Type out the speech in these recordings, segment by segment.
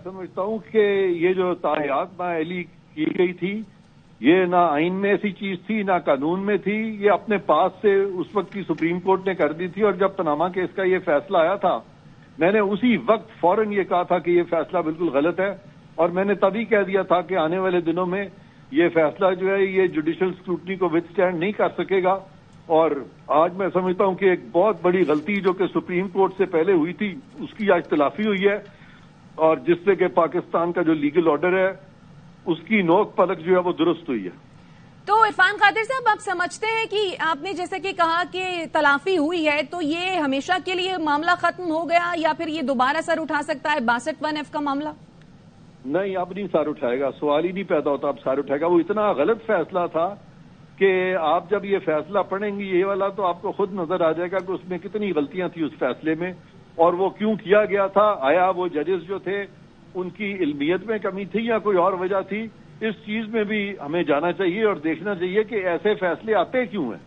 سمجھتا ہوں کہ یہ جو تاحیات نااہلی کی گئی تھی یہ نہ آئین میں ایسی چیز تھی نہ قانون میں تھی، یہ اپنے پاس سے اس وقت کی سپریم کورٹ نے کر دی تھی، اور جب پاناما کیس کا یہ فیصلہ آیا تھا میں نے اسی وقت فوراً یہ کہا تھا کہ یہ فیصلہ بالکل غلط ہے، اور میں نے تبھی کہہ دیا تھا کہ آنے والے دنوں میں یہ فیصلہ جو ہے یہ جوڈیشل اسکروٹنی کو وتھ اسٹینڈ نہیں کر سکے گا، اور آج میں سمجھتا ہوں کہ ایک بہت بڑی غلطی جو کہ سپریم کورٹ سے پہلے ہوئی تھی اس کی آج تلافی ہوئی ہے، اور جس سے کہ پاکستان کا جو لیگل آرڈر ہے اس کی نوک پلک جو ہے وہ درست ہوئی ہے۔ تو عرفان قادر صاحب، آپ سمجھتے ہیں کہ آپ نے جیسے کہ کہا کہ تلافی ہوئی ہے تو یہ ہمیشہ کے لیے معاملہ ختم ہو گیا، یا پھر یہ دوبارہ سر اٹھا سکتا ہے 62(1)(f) کا معاملہ؟ نہیں، اب نہیں سر اٹھائے گا، سوال ہی نہیں پیدا ہوتا اب سر اٹھائے گا۔ وہ اتنا غلط فیصلہ تھا کہ آپ جب یہ فیصلہ پڑھیں گی یہ والا تو آپ کو خود نظر آ جائے گا کہ اس میں کتنی غلطیاں تھیں اس فیصلے میں، اور وہ کیوں کیا گیا تھا۔ آیا وہ ججز جو تھے ان کی علمیت میں کمی تھی یا کوئی اور وجہ تھی؟ اس چیز میں بھی ہمیں جانا چاہیے اور دیکھنا چاہیے کہ ایسے فیصلے آتے کیوں ہیں۔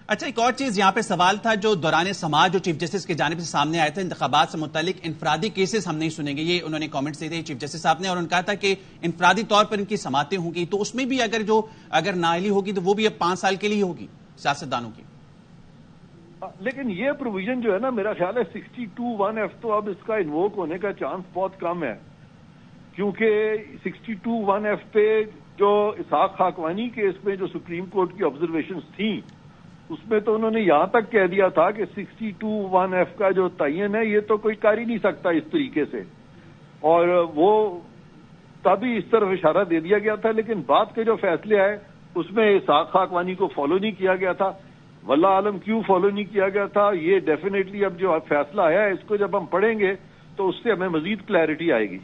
اچھا، ایک اور چیز یہاں پہ سوال تھا جو دوران سماعت جو چیف جسٹس کی جانب سے سامنے آئے تھے، انتخابات سے متعلق انفرادی کیسز ہم نہیں سنیں گے، یہ انہوں نے کامنٹس دیے تھے چیف جسٹس صاحب نے، اور انہوں نے کہا تھا کہ انفرادی طور پر ان کی سماعتیں ہوں گی، تو اس میں بھی اگر نااہلی ہوگی تو وہ بھی اب 5 سال کے لیے ہوگی سیاستدانوں کی۔ لیکن یہ پروویژن جو ہے نا، میرا خیال ہے 62(1)(f) تو اب اس کا انووک ہونے کا چانس بہت کم ہے، کیونکہ 62(1)(f) پہ جو اسحاق خاقوانی کیس میں جو سپریم کورٹ کی آبزرویشنز تھیں اس میں تو انہوں نے یہاں تک کہہ دیا تھا کہ 62(1)(f) کا جو تعین ہے یہ تو کوئی کر ہی نہیں سکتا اس طریقے سے، اور وہ تبھی اس طرف اشارہ دے دیا گیا تھا، لیکن بعد کے جو فیصلے آئے اس میں اسحاق خاقوانی کو فالو نہیں کیا گیا تھا۔ واللہ عالم کیوں فالو نہیں کیا گیا تھا، یہ ڈیفینیٹلی اب جو فیصلہ آیا ہے اس کو جب ہم پڑھیں گے تو اس سے ہمیں مزید کلیئرٹی آئے گی۔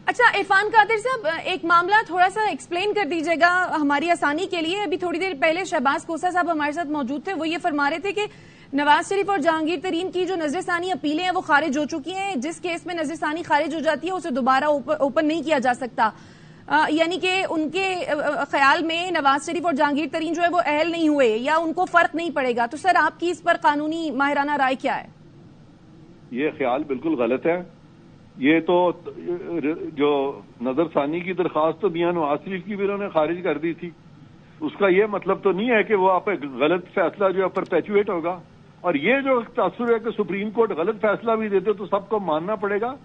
اچھا عرفان قادر صاحب، ایک معاملہ تھوڑا سا ایکسپلین کر دیجیے گا ہماری آسانی کے لیے۔ ابھی تھوڑی دیر پہلے شہباز کوسا صاحب ہمارے ساتھ موجود تھے، وہ یہ فرما رہے تھے کہ نواز شریف اور جہانگیر ترین کی جو نظر ثانی اپیلیں ہیں وہ خارج ہو چکی ہیں، جس کیس میں نظر ثانی خارج ہو جاتی ہے اسے دوبارہ اوپن نہیں کیا جا سکتا، یعنی کہ ان کے خیال میں نواز شریف اور جہانگیر ترین جو ہے وہ اہل نہیں ہوئے یا ان کو فرق نہیں پڑے گا۔ تو سر آپ کی اس پر قانونی ماہرانہ رائے کیا ہے؟ یہ خیال بالکل غلط ہے۔ یہ تو جو نظر ثانی کی درخواست تو میاں نواز شریف کی بھی انہوں نے خارج کر دی تھی، اس کا یہ مطلب تو نہیں ہے کہ وہ آپ غلط فیصلہ جو ہے پرپیچویٹ ہوگا، اور یہ جو تاثر ہے کہ سپریم کورٹ غلط فیصلہ بھی دیتے تو سب کو ماننا پڑے گا،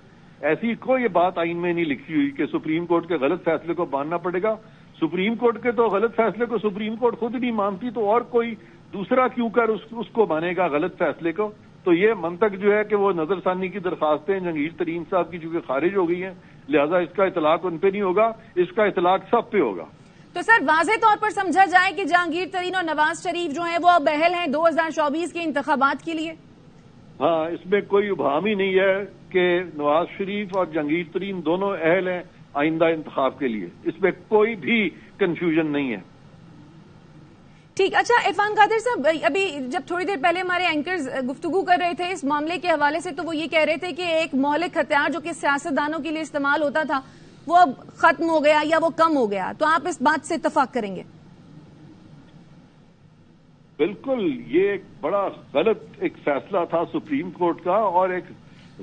ایسی کوئی بات آئین میں نہیں لکھی ہوئی کہ سپریم کورٹ کے غلط فیصلے کو ماننا پڑے گا۔ سپریم کورٹ کے تو غلط فیصلے کو سپریم کورٹ خود نہیں مانتی تو اور کوئی دوسرا کیوں کر اس کو مانے گا غلط فیصلے کو؟ تو یہ منطق جو ہے کہ وہ نظر ثانی کی درخواستیں جہانگیر ترین صاحب کی چونکہ خارج ہو گئی ہیں لہذا اس کا اطلاق ان پہ نہیں ہوگا، اس کا اطلاق سب پہ ہوگا۔ تو سر واضح طور پر سمجھا جائے کہ جہانگیر ترین اور نواز شریف جو ہیں وہ اب اہل ہیں 2024 کے انتخابات کے لیے؟ ہاں، اس میں کوئی ابہام ہی نہیں ہے کہ نواز شریف اور جہانگیر ترین دونوں اہل ہیں آئندہ انتخاب کے لیے، اس میں کوئی بھی کنفیوژن نہیں ہے۔ ٹھیک، اچھا عرفان قادر صاحب، ابھی جب تھوڑی دیر پہلے ہمارے اینکرز گفتگو کر رہے تھے اس معاملے کے حوالے سے تو وہ یہ کہہ رہے تھے کہ ایک مہلک ہتھیار جو کہ سیاستدانوں کے لیے استعمال ہوتا تھا وہ اب ختم ہو گیا یا وہ کم ہو گیا، تو آپ اس بات سے اتفاق کریں گے؟ بالکل، یہ ایک بڑا غلط ایک فیصلہ تھا سپریم کورٹ کا، اور ایک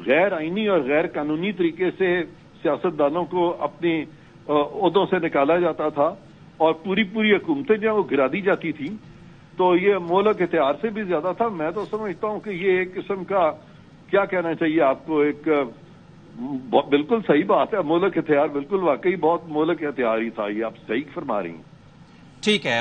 غیر آئینی اور غیر قانونی طریقے سے سیاستدانوں کو اپنی عہدوں سے نکالا جاتا تھا اور پوری حکومتیں جو وہ گرا دی جاتی تھیں، تو یہ مہلک ہتھیار سے بھی زیادہ تھا۔ میں تو سمجھتا ہوں کہ یہ ایک قسم کا کیا کہنا چاہیے آپ کو، ایک بالکل صحیح بات ہے، مہلک ہتھیار بالکل واقعی بہت مہلک ہتھیار ہی تھا، یہ آپ صحیح فرما رہی ہیں۔ ٹھیک ہے۔